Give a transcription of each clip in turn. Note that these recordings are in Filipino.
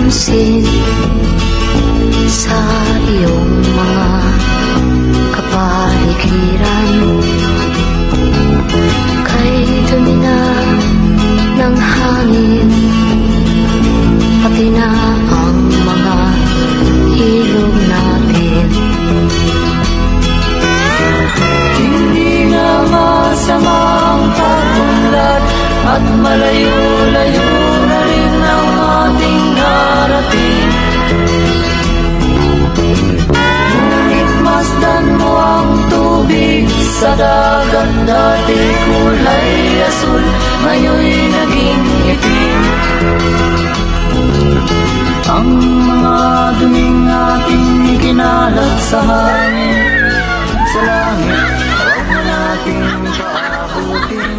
pansin sa iyong mga kapaligiran. Kay dumi na ng hangin, pati na ang mga ilog natin. Hindi na masamang pag-unlad at malayo-layo na rin ang ating narating. Ngunit masdan mo ang tubig sa dagat, dati kulay asul, ngayon'y naging itim. Ang mga duming ating ikinalat sa hangin, sa langit, huwag na nating paabutin.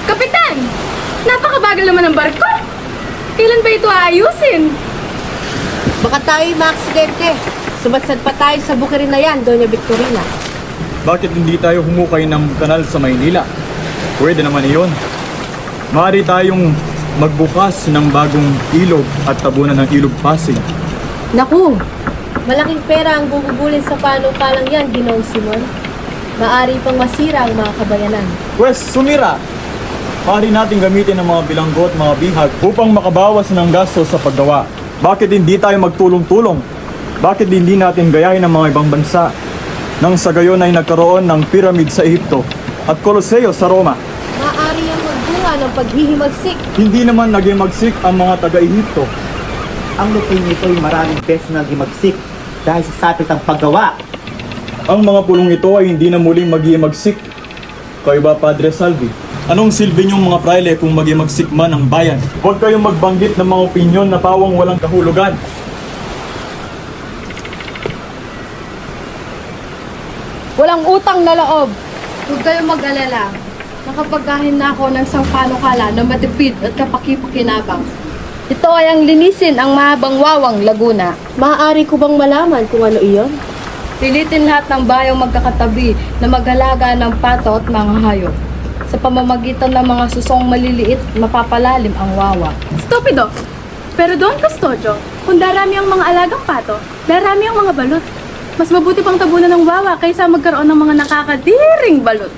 Kapitan! Napakabagal naman ng barko! Kailan ba ito aayusin? Baka tayo'y maaksidente. Sumadsad pa tayo sa bukirin na yan, Doña Victorina. Bakit hindi tayo humukay ng kanal sa Maynila? Pwede naman iyon. Maaari tayong magbukas ng bagong ilog at tabunan ng ilog Pasig. Naku, malaking pera ang gugugulin sa panukalang yan, Ginoong Simon. Maari pang masira ang mga kabayanan. Pwes, sumira! Maaari natin gamitin ang mga bilanggo at mga bihag upang makabawas ng gasto sa paggawa. Bakit hindi tayo magtulong-tulong? Bakit hindi natin gayahin ang mga ibang bansa? Nang sa gayon ay nagkaroon ng pyramid sa Ehipto at Coloseo sa Roma. Maari ang magbunga ng paghihimagsik. Hindi naman naghimagsik ang mga taga-Ehipto. Ang lupin nito ay maraming beses na gimagsik dahil sa sapit ang paggawa. Ang mga pulong ito ay hindi na muling maghimagsik. Kayo ba, Padre Salvi? Anong silbi niyong mga praile kung maghimagsik man ang bayan? Huwag kayong magbanggit ng mga opinyon na pawang walang kahulugan. Walang utang na loob. Huwag kayong mag-alala. Nakapagkahin na ako ng isang panukala na matipid at kapaki-pakinabang. Ito ay ang linisin ang mahabang wawang Laguna. Maaari ko bang malaman kung ano iyon? Pilitin lahat ng bayong magkakatabi na maghalaga ng pato at mga hayop. Sa pamamagitan ng mga susong maliliit, mapapalalim ang wawa. Stupido! Pero doon, Custodio, kung darami ang mga alagang pato, darami ang mga balot. Mas mabuti pang tabunan ng wawa kaysa magkaroon ng mga nakakadiring balot.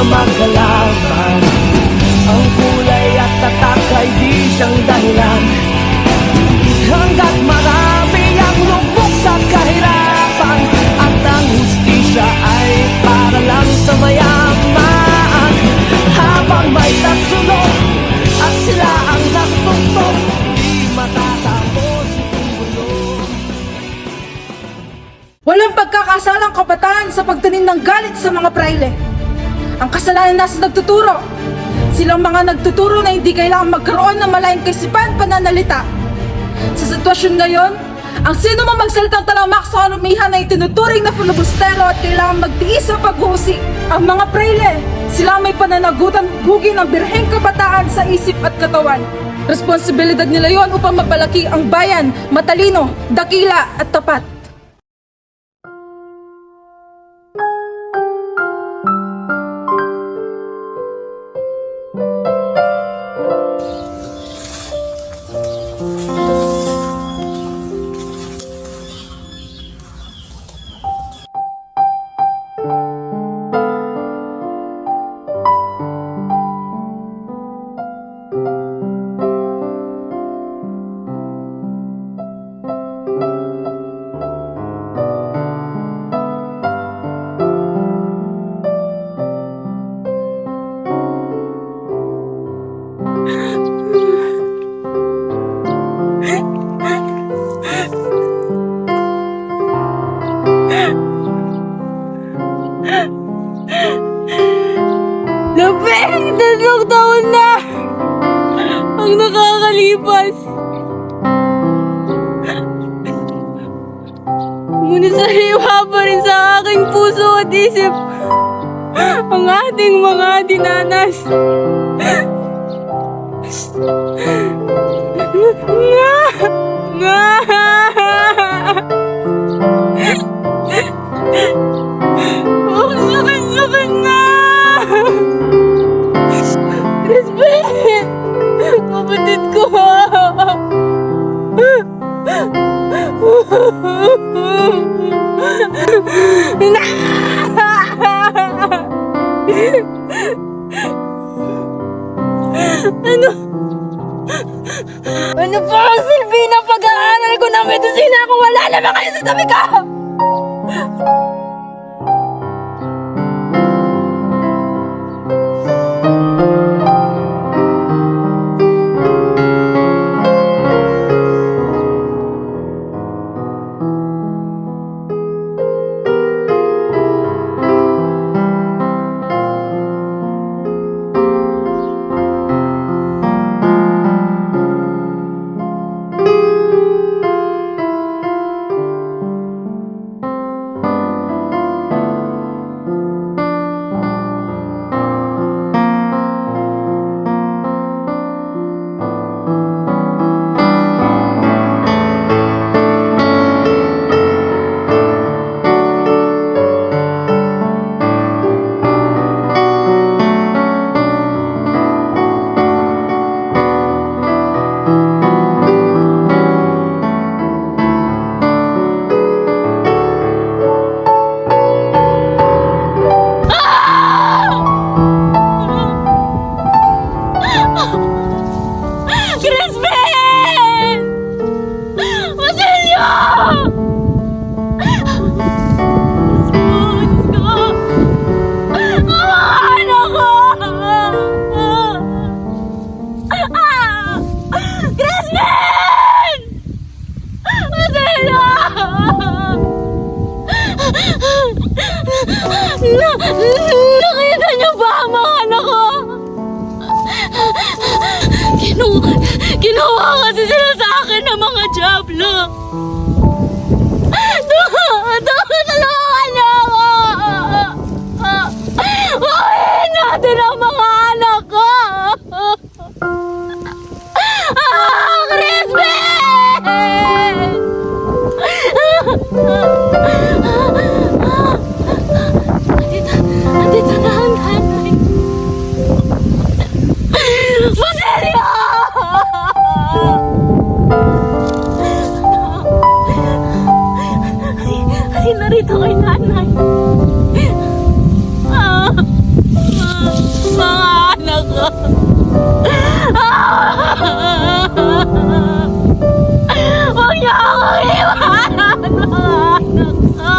Magkalaban ang kulay at tatak ay di siyang dahilan. Hanggat marami ang lubog sa kahirapan at ang hustisya ay para lang sa mayaman. Habang may tatsulog at sila ang nagtugtog, di matatapos itong gulo. Walang pagkakasalang kabataan sa pagtanim ng galit sa mga praile. Ang kasalanan nasa nagtuturo. Silang mga nagtuturo na hindi kailangan magkaroon ng malayang kaisipan pananalita. Sa sitwasyon ngayon, ang sino mang magsalitang talamak sa karumihan ay tinuturing na filibustero at kailangan magtiis sa paghusi. Ang mga praile, sila may pananagutan bugi ng birheng kabataan sa isip at katawan. Responsibilidad nila yon upang mapalaki ang bayan, matalino, dakila at tapat. 3 taon na ang nakakalipas. Ngunit sariwa pa rin sa aking puso at isip ang ating mga dinanas. Ang sakit-sakit na! Crispin! Kapatid ko! Ano pa ang silbi ng pag-aaral ko ng medisina kung wala naman kayo sa tabi ko? Crispin! Basilio! Diyos ko! Ang mga anak ko! Crispin! Basilio! Nakita niyo ba ang mga anak ko? Kinuha kasi sila sa akin ng mga Diablo. Tulungan niyo ako! Buhayin natin ang mga anak ko! Crispin! Andito na ang nanay. Basilio! Narito kay nanay. Mga anak ko. Huwag niyo akong iwanan, mga anak ko.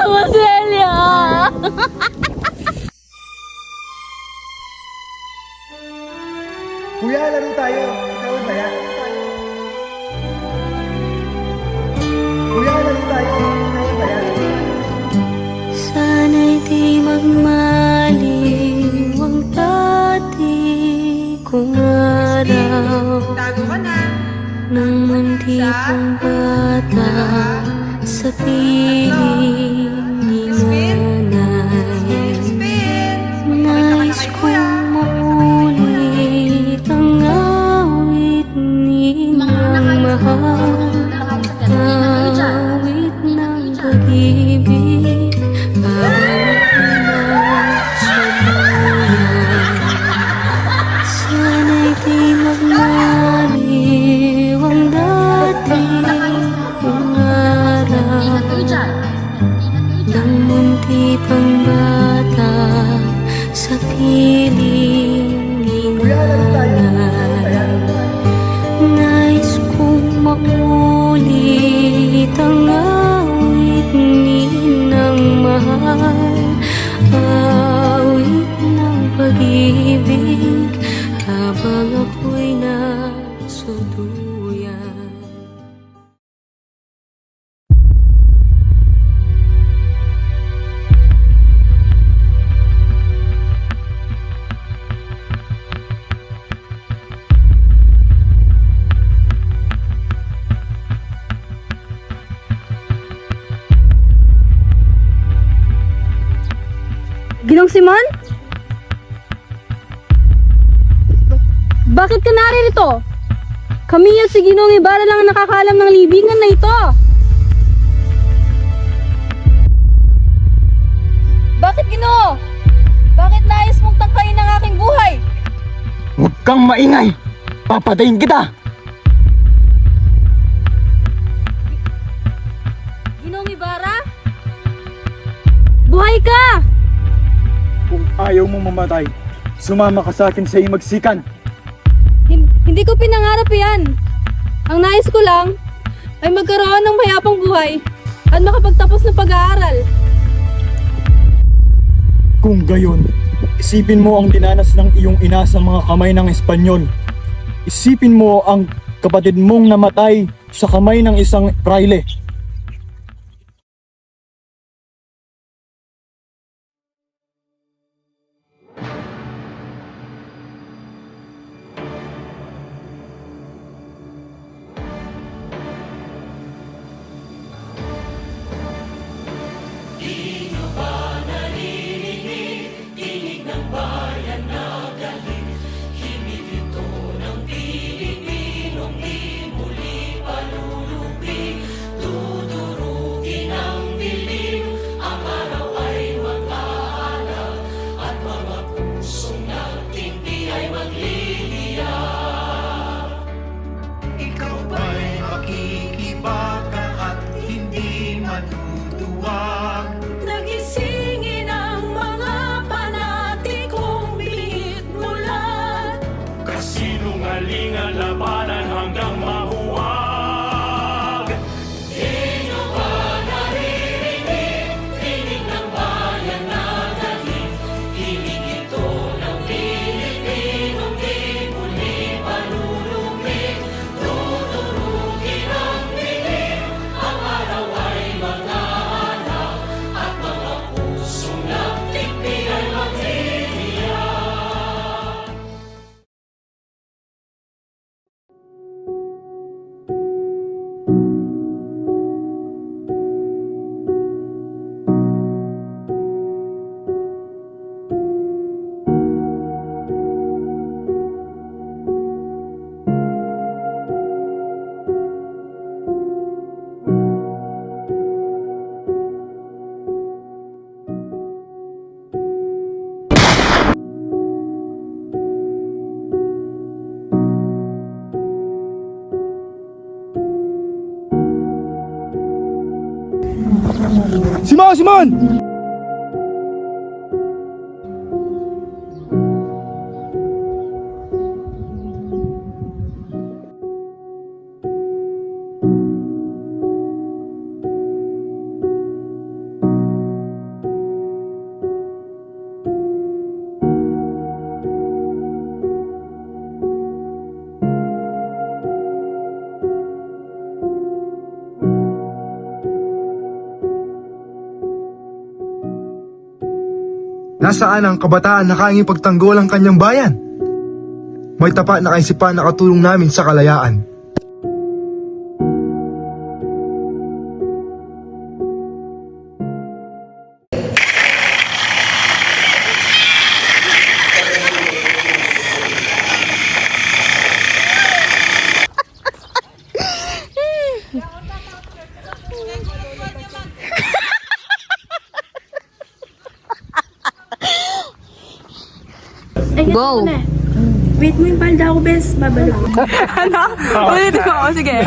Basilio! Kuya, laro tayo. Ikaw ba yan? Kuya, laro tayo. Ikaw ba yan? Sana'y di magmaliw ang dati kong araw nang mundi pang bata sa piling ni nanay. Nais kong maulit ang awit nilang mahal, awit ng pag-ibig parang sa buyan. Sana'y di magmaliw ang dati kong araw nang munti pang bata sa piling ni nanay. Nais kong maulit ang awit ninang mahal, awit ng pag-ibig habang ako'y nasuluyan. Ginong Simon? Bakit ka naririto? Kami at si Ginong Ibarra lang ang nakakaalam ng libingan na ito. Bakit, Ginoo? Bakit nais mong tangkain ang aking buhay? Huwag kang maingay! Papatayin kita! Ginong Ibarra? Buhay ka! Kung ayaw mo mamatay, sumama ka sa akin sa Himagsikan. Hindi ko pinangarap yan. Ang nais ko lang ay magkaroon ng mayapang buhay at makapagtapos ng pag-aaral. Kung gayon, isipin mo ang dinanas ng iyong ina sa mga kamay ng Espanyol. Isipin mo ang kapatid mong namatay sa kamay ng isang praile. Ikaw ba'y makikibaka at hindi matutuwag? Nagisingin ang mga panatikong bihit mulat. Kasinungalingan labanan hanggang mahuwag. Di nyo ba naririnig? Tinig ng bayan na galit. Tinig ito ng Pilipinong di muli palulupig. Tuturugin ang dilim, ang araw ay mag-aalaw, at mga pusong nagtigpi ay magtitiyak. Simon! Simon! Nasaan ang kabataan na kayang ipagtanggol ang kanyang bayan? May tapat na kaisipan na katulong namin sa kalayaan. Go! Wait mo yung palda ko, bes. Babalik ko. Ano? Ulitin mo. Sige.